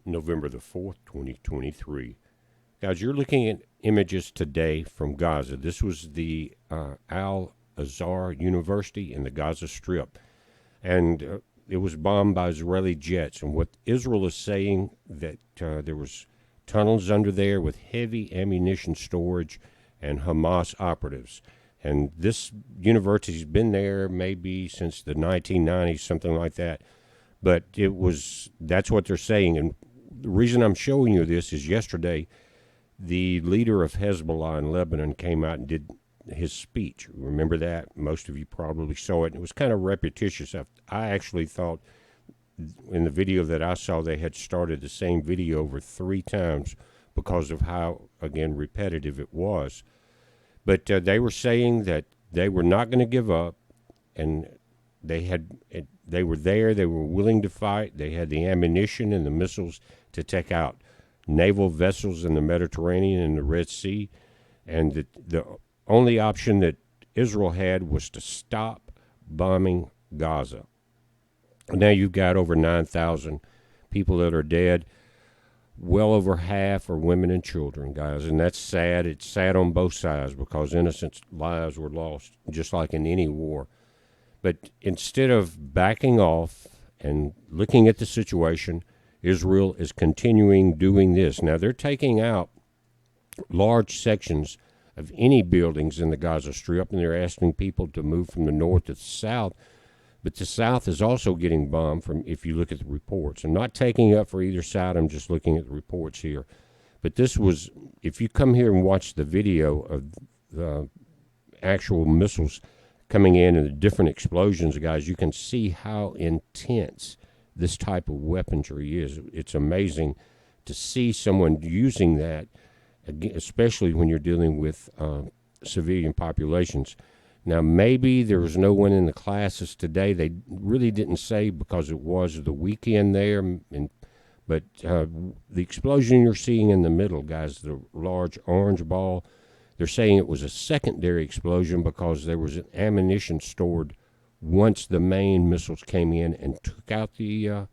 November the 4th, 2023. Guys, you're looking at images today from Gaza. This was the Al-Azhar University in the Gaza Strip, and it was bombed by Israeli jets. And what Israel is saying that there was tunnels under there with heavy ammunition storage and Hamas operatives. And this university's been there maybe since the 1990s, something like that. But that's what they're saying. And the reason I'm showing you this is yesterday, the leader of Hezbollah in Lebanon came out and did his speech. Remember that? Most of you probably saw it. It was kind of repetitious. I actually thought in the video that I saw they had started the same video over 3 times because of how, again, repetitive it was. But they were saying that they were not going to give up, and they were there. They were willing to fight. They had the ammunition and the missiles to take out naval vessels in the Mediterranean and the Red Sea. And the only option that Israel had was to stop bombing Gaza. Now you've got over 9,000 people that are dead. Well over half are women and children, guys, and that's sad. It's sad on both sides because innocent lives were lost, just like in any war. But instead of backing off and looking at the situation, Israel is continuing doing this. Now, they're taking out large sections of any buildings in the Gaza Strip, and they're asking people to move from the north to the south. But the south is also getting bombed if you look at the reports. I'm not taking up for either side. I'm just looking at the reports here. But if you come here and watch the video of the actual missiles coming in and the different explosions, guys, you can see how intense this type of weaponry is. It's amazing to see someone using that, especially when you're dealing with civilian populations. Now, maybe there was no one in the classes today. They really didn't say because it was the weekend there. But the explosion you're seeing in the middle, guys, the large orange ball, they're saying it was a secondary explosion because there was an ammunition stored once the main missiles came in and took out the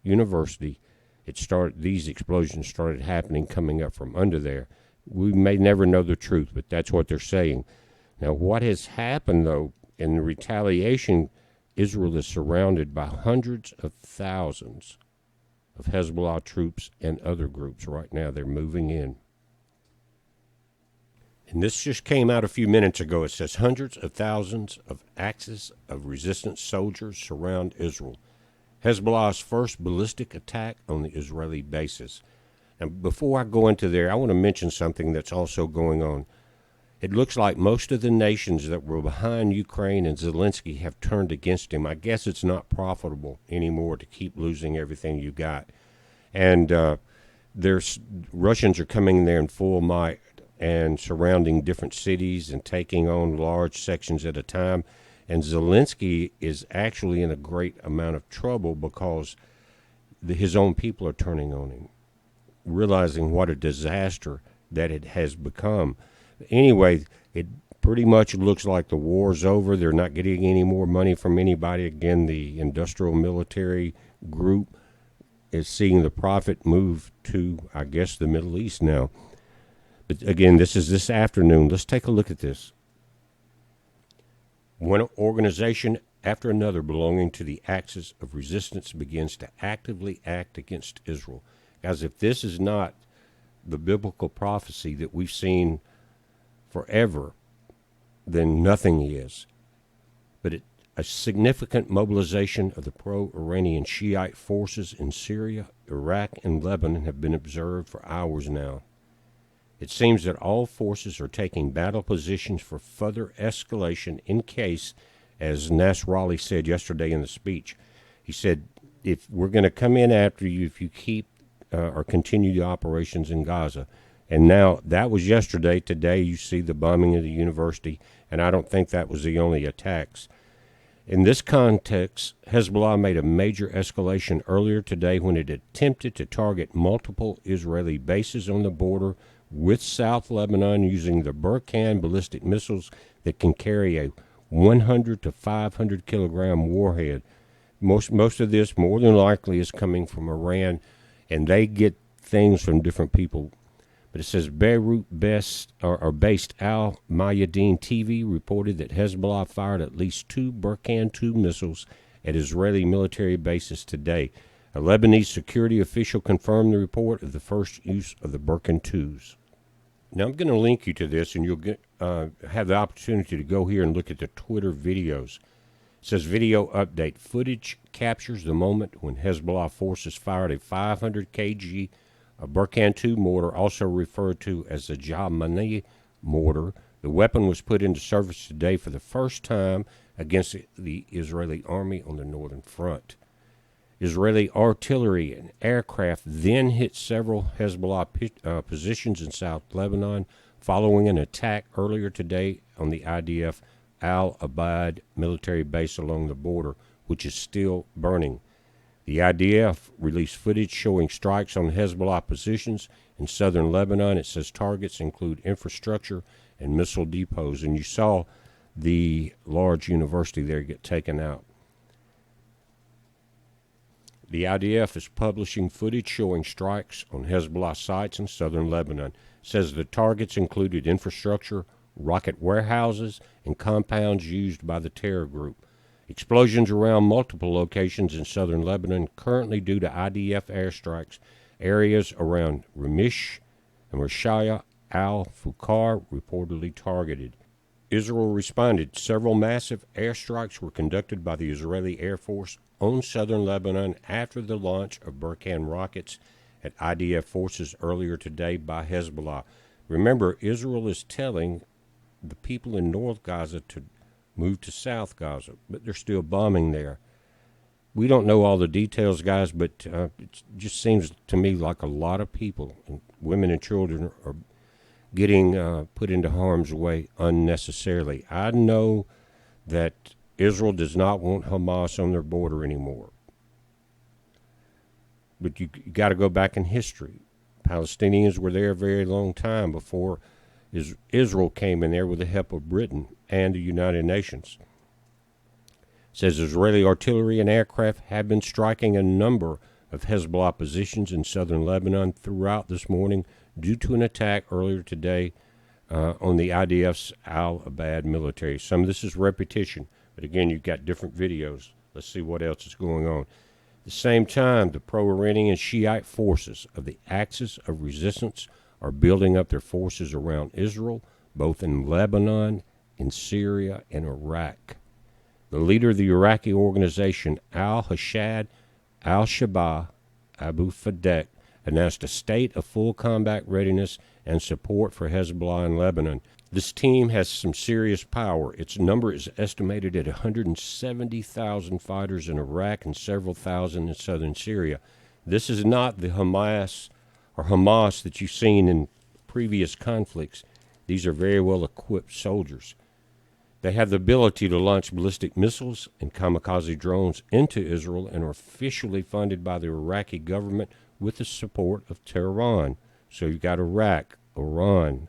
university. These explosions started happening coming up from under there. We may never know the truth, but that's what they're saying. Now, what has happened, though, in retaliation, Israel is surrounded by hundreds of thousands of Hezbollah troops and other groups right now. They're moving in. And this just came out a few minutes ago. It says hundreds of thousands of axis of resistance soldiers surround Israel. Hezbollah's first ballistic attack on the Israeli bases. And before I go into there, I want to mention something that's also going on. It looks like most of the nations that were behind Ukraine and Zelensky have turned against him. I guess it's not profitable anymore to keep losing everything you got. And Russians are coming there in full might and surrounding different cities and taking on large sections at a time. And Zelensky is actually in a great amount of trouble because his own people are turning on him, realizing what a disaster that it has become. Anyway, it pretty much looks like the war's over. They're not getting any more money from anybody. Again, the industrial military group is seeing the profit move to, I guess, the Middle East now. But again, this is this afternoon. Let's take a look at this. One organization after another belonging to the axis of resistance begins to actively act against Israel. Guys, if this is not the biblical prophecy that we've seen forever, then nothing is. But a significant mobilization of the pro-Iranian Shiite Forces in Syria, Iraq, and Lebanon have been observed for hours now. It seems that all forces are taking battle positions for further escalation in case, as Nasrallah said yesterday in the speech, he said, if we're going to come in after you if you keep or continue the operations in Gaza. And now, that was yesterday. Today, you see the bombing of the university, and I don't think that was the only attacks. In this context, Hezbollah made a major escalation earlier today when it attempted to target multiple Israeli bases on the border with South Lebanon using the Burkan ballistic missiles that can carry a 100 to 500 kilogram warhead. Most of this, more than likely, is coming from Iran. and they get things from different people. But it says Beirut-based Al Mayadeen TV reported that Hezbollah fired at least 2 Burkan 2 missiles at Israeli military bases today. A Lebanese security official confirmed the report of the first use of the Burkan 2s. Now, I'm going to link you to this, and you'll have the opportunity to go here and look at the Twitter videos. It says, video update. Footage captures the moment when Hezbollah forces fired a 500 kg Burkan 2 mortar, also referred to as the Jamani mortar. The weapon was put into service today for the first time against the Israeli army on the northern front. Israeli artillery and aircraft then hit several Hezbollah positions in South Lebanon following an attack earlier today on the IDF Al-Abad military base along the border, which is still burning. The IDF released footage showing strikes on Hezbollah positions in southern Lebanon. It says targets include infrastructure and missile depots, and you saw the large university there get taken out. The IDF is publishing footage showing strikes on Hezbollah sites in southern Lebanon. It says the targets included infrastructure, rocket warehouses, and compounds used by the terror group. Explosions around multiple locations in southern Lebanon currently due to IDF airstrikes. Areas around Ramish and Rishaya al-Fukar reportedly targeted. Israel responded. Several massive airstrikes were conducted by the Israeli Air Force on southern Lebanon after the launch of Burkan rockets at IDF forces earlier today by Hezbollah. Remember, Israel is telling the people in North Gaza to move to South Gaza, but they're still bombing there. We don't know all the details, guys, but it just seems to me like a lot of people, and women and children, are getting put into harm's way unnecessarily. I know that Israel does not want Hamas on their border anymore. But you got to go back in history. Palestinians were there a very long time before Israel came in there with the help of Britain and the United Nations. It says Israeli artillery and aircraft have been striking a number of Hezbollah positions in southern Lebanon throughout this morning due to an attack earlier today on the IDF's Al-Abad military. Some of this is repetition, but again, you've got different videos. Let's see what else is going on. At the same time, the pro-Iranian Shiite forces of the Axis of Resistance are building up their forces around Israel, both in Lebanon, in Syria, and Iraq. The leader of the Iraqi organization, al-Hashad al-Shabaab Abu Fadek, announced a state of full combat readiness and support for Hezbollah in Lebanon. This team has some serious power. Its number is estimated at 170,000 fighters in Iraq and several thousand in southern Syria. This is not the Hamas that you've seen in previous conflicts. These are very well equipped soldiers. They have the ability to launch ballistic missiles and kamikaze drones into Israel and are officially funded by the Iraqi government with the support of Tehran. So you've got Iraq, Iran,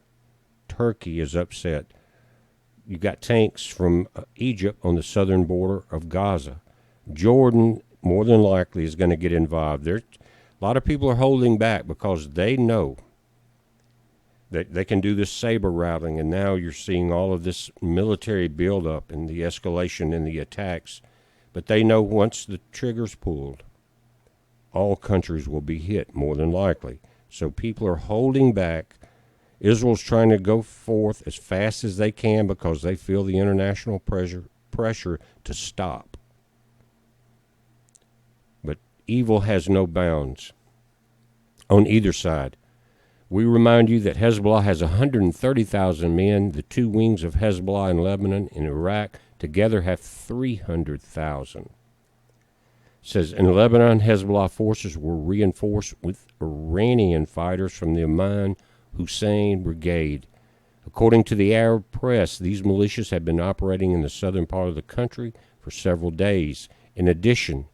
Turkey is upset. You've got tanks from Egypt on the southern border of Gaza. Jordan, more than likely, is going to get involved. A lot of people are holding back because they know that they can do this saber rattling, and now you're seeing all of this military buildup and the escalation in the attacks. But they know once the trigger's pulled, all countries will be hit, more than likely. So people are holding back. Israel's trying to go forth as fast as they can because they feel the international pressure to stop. But evil has no bounds on either side. We remind you that Hezbollah has 130,000 men. The two wings of Hezbollah in Lebanon and Iraq together have 300,000. It says in Lebanon, Hezbollah forces were reinforced with Iranian fighters from the Imam Hussein Brigade. According to the Arab press, these militias have been operating in the southern part of the country for several days. In addition,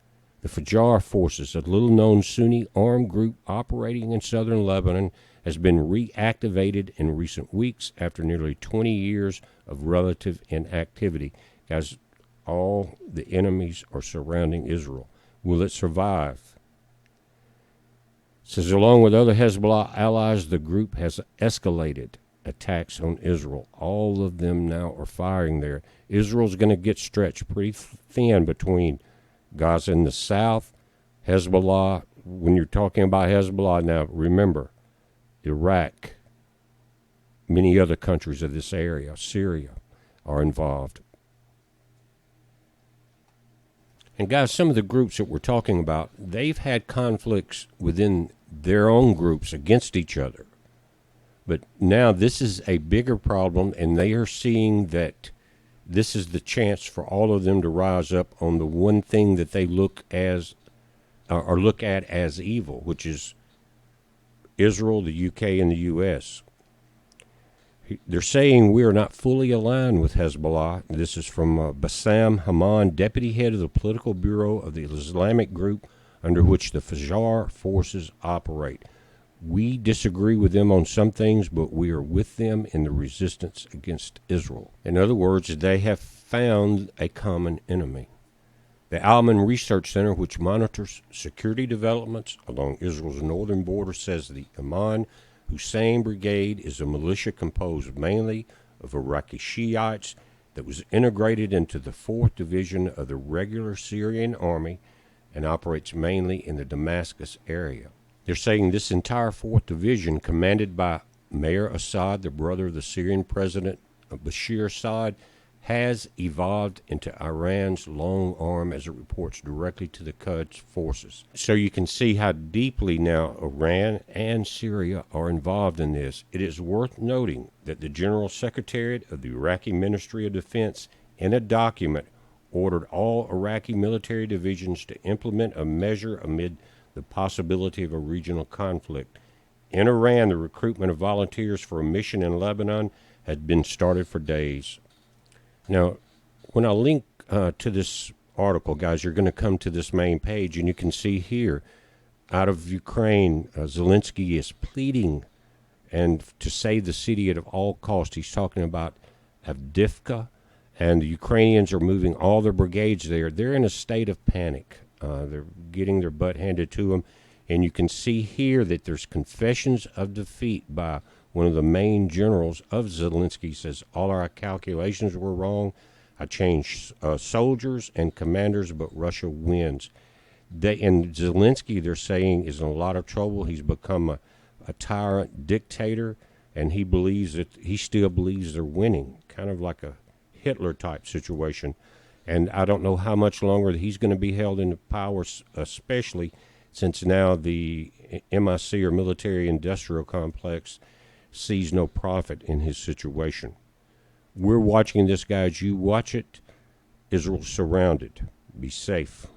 the Fajr forces, a little-known Sunni armed group operating in southern Lebanon, has been reactivated in recent weeks after nearly 20 years of relative inactivity. Guys, all the enemies are surrounding Israel. Will it survive? says, along with other Hezbollah allies, the group has escalated attacks on Israel. All of them now are firing there. Israel's going to get stretched pretty thin between Gaza in the south, Hezbollah. When you're talking about Hezbollah now, remember, Iraq, many other countries of this area, Syria, are involved. And guys, some of the groups that we're talking about, they've had conflicts within their own groups against each other. But now this is a bigger problem, and they are seeing that this is the chance for all of them to rise up on the one thing that they look at as evil, which is Israel, the UK, and the US. They're saying we are not fully aligned with Hezbollah. This is from Bassam Haman, deputy head of the political bureau of the Islamic group under which the Shiite Forces operate. We disagree with them on some things, but we are with them in the resistance against Israel. In other words, they have found a common enemy. The Alman Research Center, which monitors security developments along Israel's northern border, says the Imam Hussein Brigade is a militia composed mainly of Iraqi Shiites that was integrated into the 4th Division of the regular Syrian army and operates mainly in the Damascus area. They're saying this entire 4th Division, commanded by Mayor Assad, the brother of the Syrian president Bashir Assad, has evolved into Iran's long arm as it reports directly to the Quds forces. So you can see how deeply now Iran and Syria are involved in this. It is worth noting that the General Secretariat of the Iraqi Ministry of Defense, in a document, ordered all Iraqi military divisions to implement a measure amid the possibility of a regional conflict. In Iran, the recruitment of volunteers for a mission in Lebanon had been started for days. Now, when I link to this article, guys, you're going to come to this main page, and you can see here, out of Ukraine, Zelensky is pleading and to save the city at all costs. He's talking about Avdiivka, and the Ukrainians are moving all their brigades there. They're in a state of panic. They're getting their butt handed to them, and you can see here that there's confessions of defeat by one of the main generals of Zelensky. Says, all our calculations were wrong. I changed soldiers and commanders, but Russia wins. And Zelensky, they're saying, is in a lot of trouble. He's become a tyrant dictator, and he still believes they're winning, kind of like a Hitler-type situation. And I don't know how much longer he's going to be held in power, especially since now the MIC, or military-industrial complex, sees no profit in his situation. We're watching this, guys. You watch it. Israel's surrounded. Be safe.